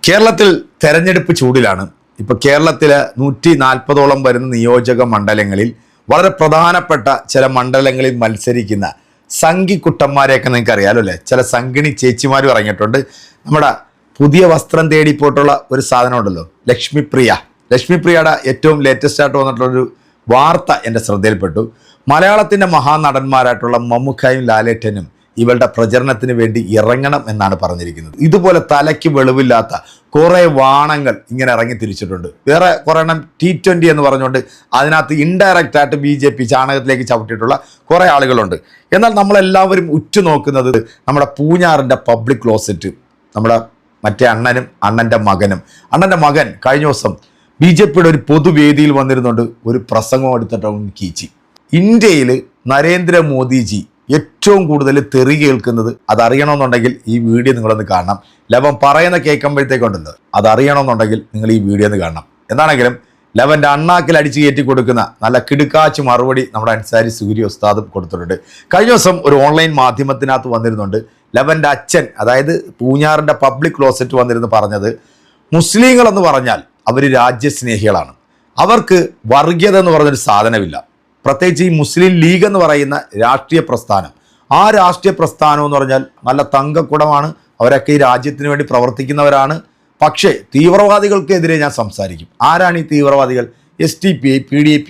കേരളത്തിൽ തെരഞ്ഞെടുപ്പ് ചൂടിലാണ്. ഇപ്പോൾ കേരളത്തിലെ 140ഓളം വരുന്ന നിയോജക മണ്ഡലങ്ങളിൽ വളരെ പ്രധാനപ്പെട്ട ചില മണ്ഡലങ്ങളിൽ മത്സരിക്കുന്ന സംഘിക്കുട്ടന്മാരെയൊക്കെ നിങ്ങൾക്ക് അറിയാലോ അല്ലേ? ചില സംഘിണി ചേച്ചിമാരും ഇറങ്ങിയിട്ടുണ്ട്. നമ്മുടെ പുതിയ വസ്ത്രം തേടിപ്പോയിട്ടുള്ള ഒരു സാധനം ഉണ്ടല്ലോ, ലക്ഷ്മിപ്രിയയുടെ ഏറ്റവും ലേറ്റസ്റ്റ് ആയിട്ട് വന്നിട്ടുള്ളൊരു വാർത്ത എൻ്റെ ശ്രദ്ധയിൽപ്പെട്ടു. മലയാളത്തിൻ്റെ മഹാനടന്മാരായിട്ടുള്ള മമ്മൂക്കായും ലാലേട്ടനും ഇവളുടെ പ്രചരണത്തിന് വേണ്ടി ഇറങ്ങണം എന്നാണ് പറഞ്ഞിരിക്കുന്നത്. ഇതുപോലെ തലയ്ക്ക് വെളിവില്ലാത്ത കുറേ വാണങ്ങൾ ഇങ്ങനെ ഇറങ്ങി തിരിച്ചിട്ടുണ്ട്. വേറെ കുറേ എണ്ണം T20 എന്ന് പറഞ്ഞുകൊണ്ട് അതിനകത്ത് ഇൻഡയറക്റ്റ് ആയിട്ട് BJP ചാണകത്തിലേക്ക് ചവിട്ടിയിട്ടുള്ള കുറേ ആളുകളുണ്ട്. എന്നാൽ നമ്മളെല്ലാവരും ഉറ്റുനോക്കുന്നത് നമ്മുടെ പൂഞ്ഞാറിൻ്റെ പബ്ലിക് ക്ലോസറ്റ്, നമ്മുടെ മറ്റേ അണ്ണൻ്റെ മകൻ കഴിഞ്ഞ ദിവസം BJPയുടെ ഒരു പൊതുവേദിയിൽ വന്നിരുന്നുകൊണ്ട് ഒരു പ്രസംഗം എടുത്തിട്ട് കീച്ചി. ഇന്ത്യയിൽ നരേന്ദ്രമോദിജി ഏറ്റവും കൂടുതൽ തെറി കേൾക്കുന്നത് അതറിയണമെന്നുണ്ടെങ്കിൽ ഈ വീഡിയോ നിങ്ങളൊന്ന് കാണണം. ലവൻ പറയുന്ന കേൾക്കുമ്പോഴത്തേക്കുണ്ടല്ലോ, അതറിയണമെന്നുണ്ടെങ്കിൽ നിങ്ങൾ ഈ വീഡിയോ ഒന്ന് കാണണം. എന്താണെങ്കിലും ലവൻ്റെ അണ്ണാക്കിൽ അടിച്ച് കയറ്റി കൊടുക്കുന്ന നല്ല കിടുക്കാച്ച് മറുപടി നമ്മുടെ അൻസാരി സൂര്യ ഉസ്താദും കൊടുത്തിട്ടുണ്ട്. കഴിഞ്ഞ ദിവസം ഒരു ഓൺലൈൻ മാധ്യമത്തിനകത്ത് വന്നിരുന്നുണ്ട്. ലവൻ്റെ അച്ഛൻ, അതായത് പൂഞ്ഞാറിൻ്റെ പബ്ലിക് ക്ലോസറ്റ് വന്നിരുന്ന് പറഞ്ഞത്, മുസ്ലിങ്ങളെന്ന് പറഞ്ഞാൽ അവർ രാജ്യസ്നേഹികളാണ്, അവർക്ക് വർഗീയത എന്ന് പറഞ്ഞൊരു സാധനമില്ല. പ്രത്യേകിച്ച് ഈ മുസ്ലിം ലീഗ് എന്ന് പറയുന്ന രാഷ്ട്രീയ പ്രസ്ഥാനം, ആ രാഷ്ട്രീയ പ്രസ്ഥാനം എന്ന് പറഞ്ഞാൽ നല്ല തങ്കക്കുടമാണ്. അവരൊക്കെ ഈ രാജ്യത്തിന് വേണ്ടി പ്രവർത്തിക്കുന്നവരാണ്. പക്ഷേ തീവ്രവാദികൾക്കെതിരെ ഞാൻ സംസാരിക്കും. ആരാണ് ഈ തീവ്രവാദികൾ? SDPI, PDP,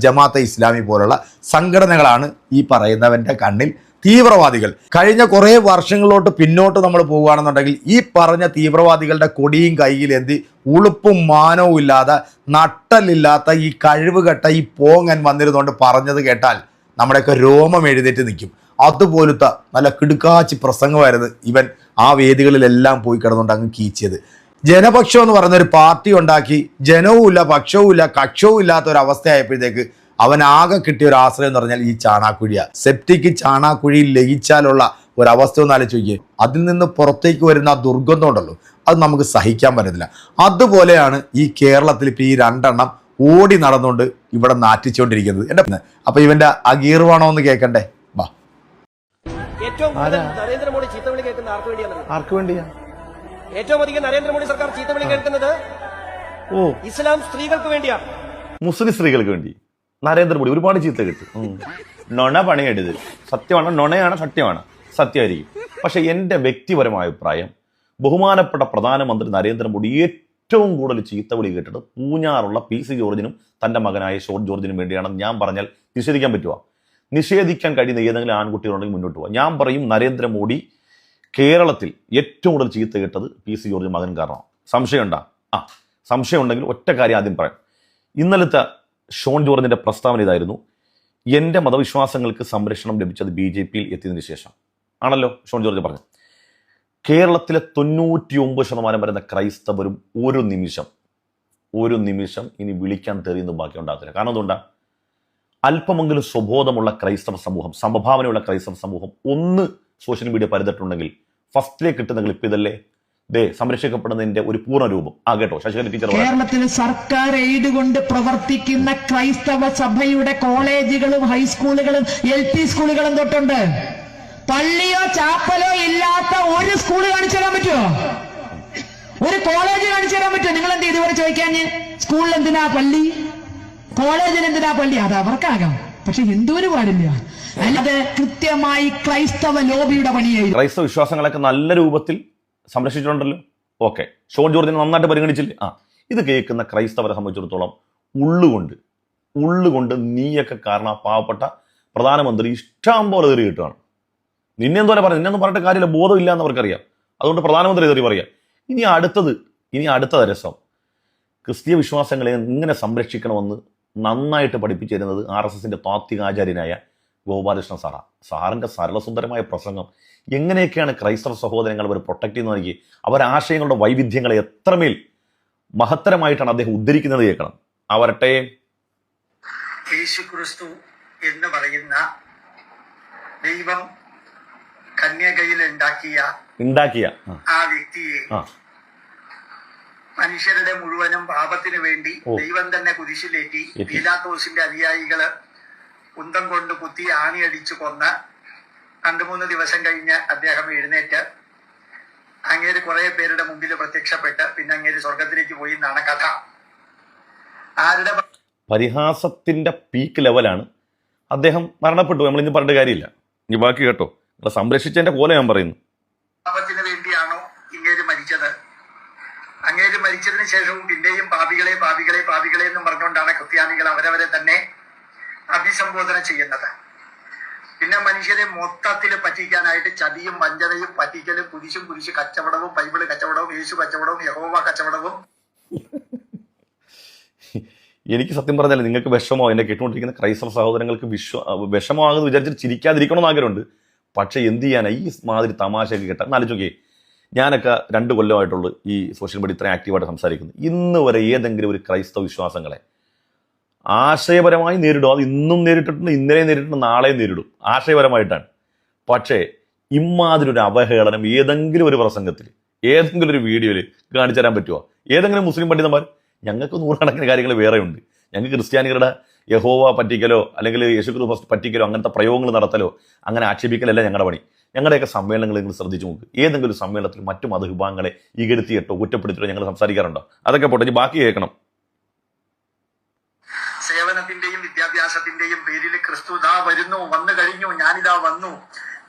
ജമാഅത്തെ ഇസ്ലാമി പോലുള്ള സംഘടനകളാണ് ഈ പറയുന്നവൻ്റെ കണ്ണിൽ തീവ്രവാദികൾ. കഴിഞ്ഞ കുറേ വർഷങ്ങളിലോട്ട് പിന്നോട്ട് നമ്മൾ പോകുകയാണെന്നുണ്ടെങ്കിൽ ഈ പറഞ്ഞ തീവ്രവാദികളുടെ കൊടിയും കയ്യിലേന്തി ഉളുപ്പും മാനവും ഇല്ലാതെ നട്ടലില്ലാത്ത ഈ കഴിവുകെട്ട ഈ പോങ്ങൻ വന്നിരുന്നുകൊണ്ട് പറഞ്ഞത് കേട്ടാൽ നമ്മുടെയൊക്കെ രോമം എഴുന്നേറ്റ് നിൽക്കും. അതുപോലത്തെ നല്ല കിടുക്കാച്ചി പ്രസംഗമായിരുന്നു ഇവൻ ആ വേദികളിലെല്ലാം പോയി കിടന്നുകൊണ്ട് അങ്ങ് കീച്ചിയത്. ജനപക്ഷം എന്ന് പറയുന്ന ഒരു പാർട്ടി ഉണ്ടാക്കി ജനവും ഇല്ല, പക്ഷവും ഇല്ല, കക്ഷവും ഇല്ലാത്ത ഒരു അവസ്ഥയായപ്പോഴത്തേക്ക് അവനാകെ കിട്ടിയ ഒരു ആശ്രയം എന്ന് പറഞ്ഞാൽ ഈ ചാണാക്കുഴിയ. സെപ്റ്റിക്ക് ചാണാക്കുഴിയിൽ ലയിച്ചാലുള്ള ഒരവസ്ഥ ഒന്ന് ആലോചിച്ച് നോക്കിയേ. അതിൽ നിന്ന് പുറത്തേക്ക് വരുന്ന ആ ദുർഗന്ധം ഉണ്ടല്ലോ, അത് നമുക്ക് സഹിക്കാൻ പറ്റത്തില്ല. അതുപോലെയാണ് ഈ കേരളത്തിൽ ഇപ്പോൾ ഈ രണ്ടെണ്ണം ഓടി നടന്നുകൊണ്ട് ഇവിടെ നാറ്റിച്ചുകൊണ്ടിരിക്കുന്നത്. എൻ്റെ അപ്പൊ ഇവന്റെ അഗീർവാണോ എന്ന് കേൾക്കണ്ടേ? വാ. ഏറ്റവും കൂടുതൽ നരേന്ദ്രമോദി ചീത്തവിളി കേൾക്കുന്ന ആർക്ക് വേണ്ടിയാ? ഏറ്റവും അധികം നരേന്ദ്രമോദി സർക്കാർ ചീത്തവിളി കേൾക്കുന്നത് ഇസ്ലാം സ്ത്രീകൾക്ക് വേണ്ടിയാണ്, മുസ്ലിം സ്ത്രീകൾക്ക് വേണ്ടി. നരേന്ദ്രമോദി ഒരുപാട് ചീത്ത കിട്ടും. നൊണ പണിയെടുത് സത്യമാണ്, നൊണയാണ്, സത്യമാണ്, സത്യമായിരിക്കും. പക്ഷെ എൻ്റെ വ്യക്തിപരമായ അഭിപ്രായം, ബഹുമാനപ്പെട്ട പ്രധാനമന്ത്രി നരേന്ദ്രമോദി ഏറ്റവും കൂടുതൽ ചീത്ത വിളി കേട്ടിട്ട് പൂഞ്ഞാറുള്ള PC ജോർജിനും തൻ്റെ മകനായ ഷോൺ ജോർജിനും വേണ്ടിയാണെന്ന് ഞാൻ പറഞ്ഞാൽ നിഷേധിക്കാൻ പറ്റുമോ? നിഷേധിക്കാൻ കഴിയുന്ന ഏതെങ്കിലും ആൺകുട്ടികളുണ്ടെങ്കിൽ മുന്നോട്ട് പോകാം. ഞാൻ പറയും, നരേന്ദ്രമോദി കേരളത്തിൽ ഏറ്റവും കൂടുതൽ ചീത്ത കേട്ടത് PC ജോർജ് മകൻ കാരണമാണ്. സംശയമുണ്ടോ? സംശയം ഉണ്ടെങ്കിൽ ഒറ്റ കാര്യം ആദ്യം പറയാം. ഇന്നലത്തെ ഷോൺ ജോർജിന്റെ പ്രസ്താവന ഇതായിരുന്നു: എൻ്റെ മതവിശ്വാസങ്ങൾക്ക് സംരക്ഷണം ലഭിച്ചത് BJPയിൽ എത്തിയതിനു ശേഷം ആണല്ലോ ഷോൺ ജോർജ് പറഞ്ഞു. കേരളത്തിലെ 99% വരുന്ന ക്രൈസ്തവരും ഒരു നിമിഷം ഇനി വിളിക്കാൻ തെറിയൊന്നും ബാക്കി ഉണ്ടാകത്തില്ല. കാരണം എന്തുകൊണ്ടാണ്? അല്പമെങ്കിലും സ്വബോധമുള്ള ക്രൈസ്തവ സമൂഹം, സമഭാവനയുള്ള ക്രൈസ്തവ സമൂഹം ഒന്ന് സോഷ്യൽ മീഡിയ പരിധിട്ടുണ്ടെങ്കിൽ ഫസ്റ്റിലേക്ക് കിട്ടുന്ന ക്ലിപ്പ് ഇതല്ലേ? സംരക്ഷിക്കപ്പെടുന്നതിന്റെ ഒരു പൂർണ്ണ രൂപം. കേട്ടോ, ശശികല ടീച്ചർ, കേരളത്തിൽ സർക്കാർ എയ്ഡ് കൊണ്ട് പ്രവർത്തിക്കുന്ന ക്രൈസ്തവ സഭയുടെ കോളേജുകളും ഹൈസ്കൂളുകളും LP സ്കൂളുകളും തൊട്ടുണ്ട്. പള്ളിയോ ചാപ്പലോ ഇല്ലാത്ത ഒരു സ്കൂൾ കാണിച്ചു തരാൻ പറ്റുമോ? ഒരു കോളേജ് കാണിച്ചു തരാൻ പറ്റുമോ? നിങ്ങൾ എന്ത് ഇതുവരെ ചോദിക്കാൻ? സ്കൂളിൽ എന്തിനാ പള്ളി, കോളേജിൽ എന്തിനാ പള്ളി? അത് അവർക്കാകാം, പക്ഷെ ഹിന്ദുവിന് പാടില്ല. അല്ലാതെ കൃത്യമായി ക്രൈസ്തവ ലോബിയുടെ പണിയായി. ക്രൈസ്തവ വിശ്വാസങ്ങളൊക്കെ നല്ല രൂപത്തിൽ സംരക്ഷിച്ചിട്ടുണ്ടല്ലോ. ഓക്കെ, ഷോൺ ജോർജിനെ നന്നായിട്ട് പരിഗണിച്ചില്ലേ? ഇത് കേൾക്കുന്ന ക്രൈസ്തവരെ സംബന്ധിച്ചിടത്തോളം ഉള്ളുകൊണ്ട് നീയൊക്കെ കാരണം പാവപ്പെട്ട പ്രധാനമന്ത്രി ഇഷ്ടം പോലെ തെറി കിട്ടുകയാണ്. നിന്നെ എന്തോലെ പറഞ്ഞു, നിന്നൊന്നും പറഞ്ഞിട്ട് കാര്യമില്ല, ബോധമില്ല എന്ന് അവർക്കറിയാം. അതുകൊണ്ട് പ്രധാനമന്ത്രി തെറി പറയാം. ഇനി അടുത്ത രസം, ക്രിസ്തീയ വിശ്വാസങ്ങളെ ഇങ്ങനെ സംരക്ഷിക്കണമെന്ന് നന്നായിട്ട് പഠിപ്പിച്ചു തരുന്നത് RSSന്റെ താത്വിക ആചാര്യനായ ഗോപാലകൃഷ്ണ സാറിന്റെ സരളസുന്ദരമായ പ്രസംഗം. എങ്ങനെയൊക്കെയാണ് ക്രൈസ്തവ സഹോദരങ്ങൾ അവർ പ്രൊട്ടക്ട് ചെയ്യുന്ന നോക്കി, അവരാശയങ്ങളുടെ വൈവിധ്യങ്ങളെ എത്രമേൽ മഹത്തരമായിട്ടാണ് അദ്ദേഹം ഉദ്ധരിക്കുന്നത് കേൾക്കണം. അവരട്ടെ, യേശുക്രിസ്തു എന്ന് പറയുന്ന ദൈവം കന്യകയിൽ ഉണ്ടാക്കിയ ആ വ്യക്തിയെ മനുഷ്യരുടെ മുഴുവനും പാപത്തിന് വേണ്ടി ദൈവം തന്നെ കുരിശിലേറ്റി പീലാത്തോസിന്റെ അനുയായികള് കുന്തം കൊണ്ട് കുത്തി ആണിയടിച്ചു കൊന്ന് 2-3 ദിവസം കഴിഞ്ഞ് അദ്ദേഹം എഴുന്നേറ്റ് അങ്ങേര് കുറെ പേരുടെ മുമ്പിൽ പ്രത്യക്ഷപ്പെട്ട് പിന്നെ അങ്ങേര് സ്വർഗത്തിലേക്ക് പോയി എന്നാണ് കഥ. ആരുടെ പരിഹാസത്തിന്റെ പീക്ക് ലെവലാണ്. അദ്ദേഹം മരണപ്പെട്ടു, നമ്മളിനി പറഞ്ഞിട്ട് കാര്യമില്ല. ഇനി ബാക്കി കേട്ടോ, നിങ്ങളെ സംരക്ഷിച്ചതിന്റെ പോലെ ഞാൻ പറയുന്നു. പാപത്തിന് വേണ്ടിയാണോ ഇങ്ങേര് മരിച്ചത്? അങ്ങേര് മരിച്ചതിന് ശേഷവും പിന്നെയും പാപികളെ പാപികളെ പാപികളെ എന്നും പറഞ്ഞുകൊണ്ടാണ് ക്രിസ്ത്യാനികൾ അവരവരെ തന്നെ അഭിസംബോധന ചെയ്യുന്നത്. പിന്നെ മനുഷ്യരെ മൊത്തത്തിൽ പറ്റിക്കാനായിട്ട് ചതിയും വഞ്ചനയും പറ്റിക്കലും കുരിശ് കച്ചവടവും ബൈബിള് കച്ചവടവും യേശു കച്ചവടവും യഹോവ കച്ചവടവും. എനിക്ക് സത്യം പറഞ്ഞാൽ നിങ്ങൾക്ക് വിഷമോ, എന്നെ കേട്ടുകൊണ്ടിരിക്കുന്ന ക്രൈസ്തവ സഹോദരങ്ങൾക്ക് വിഷമമാകുന്ന വിചാരിച്ചിട്ട് ചിരിക്കാതിരിക്കണമെന്ന് ആഗ്രഹമുണ്ട്. പക്ഷെ എന്ത് ചെയ്യാനാ ഈ മാതിരി തമാശയൊക്കെ കേട്ടാൽ ആലോചിക്കേ. ഞാനൊക്കെ 2 കൊല്ലമായിട്ടുള്ളൂ ഈ സോഷ്യൽ മീഡിയ ഇത്രയും ആക്റ്റീവായിട്ട് സംസാരിക്കുന്നു. ഇന്ന് വരെ ഏതെങ്കിലും ഒരു ക്രൈസ്തവ വിശ്വാസങ്ങളെ ആശയപരമായി നേരിടും. അത് ഇന്നും നേരിട്ടിട്ടുണ്ട്, ഇന്നലെയും നേരിട്ടുണ്ട്, നാളെയും നേരിടും, ആശയപരമായിട്ടാണ്. പക്ഷേ ഇമാതിരി ഒരു അവഹേളനം ഏതെങ്കിലും ഒരു പ്രസംഗത്തിൽ, ഏതെങ്കിലും ഒരു വീഡിയോയിൽ കാണിച്ചു തരാൻ പറ്റുമോ? ഏതെങ്കിലും മുസ്ലിം പണ്ഡിതന്മാർ? ഞങ്ങൾക്ക് 100 കണക്കിന് കാര്യങ്ങൾ വേറെയുണ്ട്. ഞങ്ങൾക്ക് ക്രിസ്ത്യാനികളുടെ യഹോവ പറ്റിക്കലോ അല്ലെങ്കിൽ യേശുക്രിസ്തു പറ്റിക്കലോ അങ്ങനത്തെ പ്രയോഗങ്ങൾ നടത്തലോ അങ്ങനെ ആക്ഷേപിക്കലല്ല ഞങ്ങളുടെ പണി. ഞങ്ങളുടെയൊക്കെ സമ്മേളനങ്ങൾ നിങ്ങൾ ശ്രദ്ധിച്ചു നോക്ക്. ഏതെങ്കിലും സമ്മേളനത്തിൽ മറ്റു മതവിഭാഗങ്ങളെ ഇകഴ്ത്തിയിട്ടോ കുറ്റപ്പെടുത്തിയിട്ടോ ഞങ്ങൾ സംസാരിക്കാറുണ്ടോ? അതൊക്കെ പോട്ടെ, ബാക്കി കേൾക്കണം. സേവനത്തിന്റെയും വിദ്യാഭ്യാസത്തിന്റെയും പേരിൽ ക്രിസ്തു ഇതാ വരുന്നു, വന്നു കഴിഞ്ഞു, ഞാനിതാ വന്നു,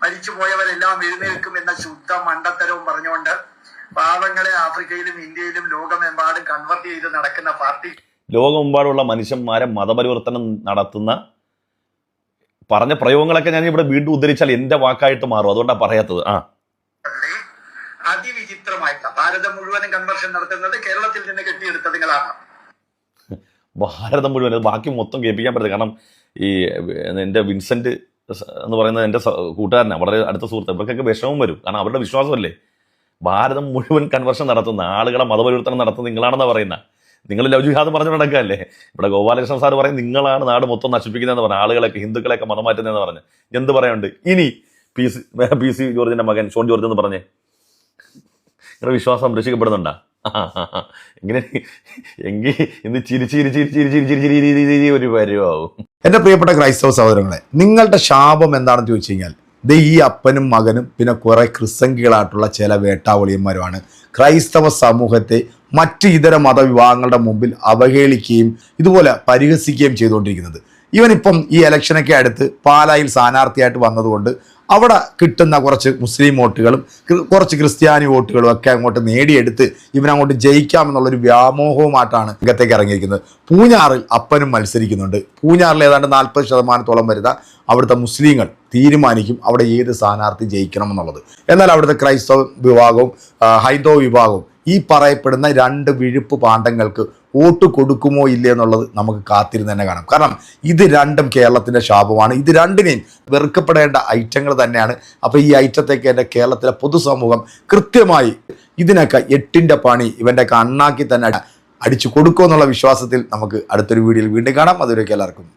മരിച്ചുപോയവരെല്ലാം എഴുന്നേൽക്കും എന്ന ശുദ്ധ മണ്ടത്തരവും പറഞ്ഞുകൊണ്ട് പാവങ്ങളെ ആഫ്രിക്കയിലും ഇന്ത്യയിലും ലോകമെമ്പാടും കൺവെർട്ട് ചെയ്ത് നടക്കുന്ന പാർട്ടി, ലോകമെമ്പാടുള്ള മനുഷ്യന്മാരെ മതപരിവർത്തനം നടത്തുന്ന പറഞ്ഞ പ്രയോഗങ്ങളൊക്കെ ഞാൻ ഇവിടെ വീണ്ടും ഉദ്ധരിച്ചാൽ എന്റെ വാക്കായിട്ട് മാറും. അതുകൊണ്ടാണ് പറയാത്തത്. അതിവിചിത്രമായിട്ടുള്ള ഭാരതം മുഴുവനും കൺവെർഷൻ നടത്തുന്നത് കേരളത്തിൽ നിന്ന് കെട്ടിയെടുത്തതുങ്ങളാണ്. ഭാരതം മുഴുവൻ, ബാക്കി മൊത്തം കേൾപ്പിക്കാൻ പറ്റില്ല. കാരണം ഈ എൻ്റെ വിൻസെന്റ് എന്ന് പറയുന്നത് എൻ്റെ കൂട്ടുകാരനാണ്, വളരെ അടുത്ത സുഹൃത്ത്. ഇവർക്കൊക്കെ വിഷമം വരും. കാരണം അവരുടെ വിശ്വാസമല്ലേ ഭാരതം മുഴുവൻ കൺവെർഷൻ നടത്തുന്ന ആളുകളെ മതപരിവർത്തനം നടത്തുന്ന നിങ്ങളാണെന്ന് പറയുന്ന. നിങ്ങൾ ലവ് ജിഹാദ് പറഞ്ഞു നടക്കുകയല്ലേ. ഇവിടെ ഗോപാലകൃഷ്ണൻ സാർ പറയും നിങ്ങളാണ് നാട് മൊത്തം നശിപ്പിക്കുന്നതെന്ന് പറഞ്ഞു, ആളുകളൊക്കെ ഹിന്ദുക്കളെയൊക്കെ മതം മാറ്റുന്നതെന്ന് പറഞ്ഞ്. എന്ത് പറയാനുണ്ട്? ഇനി പി സി ജോർജിന്റെ മകൻ ഷോൺ ജോർജ് എന്ന് പറഞ്ഞേ, നിങ്ങളുടെ വിശ്വാസം സംരക്ഷിക്കപ്പെടുന്നുണ്ടാ? എങ്ങനെ എങ്കിൽ ഇന്ന് ചിരി ഒരു പരിവാവും. എൻ്റെ പ്രിയപ്പെട്ട ക്രൈസ്തവ സഹോദരങ്ങളെ, നിങ്ങളുടെ ശാപം എന്താണെന്ന് ചോദിച്ചു കഴിഞ്ഞാൽ ഈ അപ്പനും മകനും പിന്നെ കുറെ ക്രിസ്തങ്കികളായിട്ടുള്ള ചില വേട്ടാവളിയന്മാരുമാണ് ക്രൈസ്തവ സമൂഹത്തെ മറ്റ് ഇതര മതവിഭാഗങ്ങളുടെ മുമ്പിൽ അവഹേളിക്കുകയും ഇതുപോലെ പരിഹസിക്കുകയും ചെയ്തുകൊണ്ടിരിക്കുന്നത്. ഇവനിപ്പം ഈ ഇലക്ഷനൊക്കെ അടുത്ത് പാലായിൽ സ്ഥാനാർത്ഥിയായിട്ട് വന്നതുകൊണ്ട് അവിടെ കിട്ടുന്ന കുറച്ച് മുസ്ലിം വോട്ടുകളും കുറച്ച് ക്രിസ്ത്യാനി വോട്ടുകളും ഒക്കെ അങ്ങോട്ട് നേടിയെടുത്ത് ഇവനങ്ങോട്ട് ജയിക്കാമെന്നുള്ളൊരു വ്യാമോഹവുമായിട്ടാണ് രംഗത്തേക്ക് ഇറങ്ങിയിരിക്കുന്നത്. പൂഞ്ഞാറിൽ അപ്പനും മത്സരിക്കുന്നുണ്ട്. പൂഞ്ഞാറിൽ ഏതാണ്ട് 40% വരുന്ന അവിടുത്തെ മുസ്ലിങ്ങൾ തീരുമാനിക്കും അവിടെ ഏത് സ്ഥാനാർത്ഥി ജയിക്കണമെന്നുള്ളത്. എന്നാൽ അവിടുത്തെ ക്രൈസ്തവ വിഭാഗവും ഹൈന്ദവ വിഭാഗവും ഈ പറയപ്പെടുന്ന 2 വിഴുപ്പ് പാണ്ഡങ്ങൾക്ക് വോട്ട് കൊടുക്കുമോ ഇല്ലേ എന്നുള്ളത് നമുക്ക് കാത്തിരുന്ന് തന്നെ കാണാം. കാരണം ഇത് രണ്ടും കേരളത്തിൻ്റെ ശാപമാണ്. ഇത് രണ്ടിനെയും വെറുക്കപ്പെടേണ്ട ഐറ്റങ്ങൾ തന്നെയാണ്. അപ്പോൾ ഈ ഐറ്റത്തേക്ക് എൻ്റെ കേരളത്തിലെ പൊതുസമൂഹം കൃത്യമായി ഇതിനൊക്കെ 8ന്റെ പണി ഇവൻ്റെയൊക്കെ അണ്ണാക്കി തന്നെ അടിച്ചു കൊടുക്കുമെന്നുള്ള വിശ്വാസത്തിൽ നമുക്ക് അടുത്തൊരു വീഡിയോയിൽ വീണ്ടും കാണാം. അതുവരെയൊക്കെ എല്ലാവർക്കും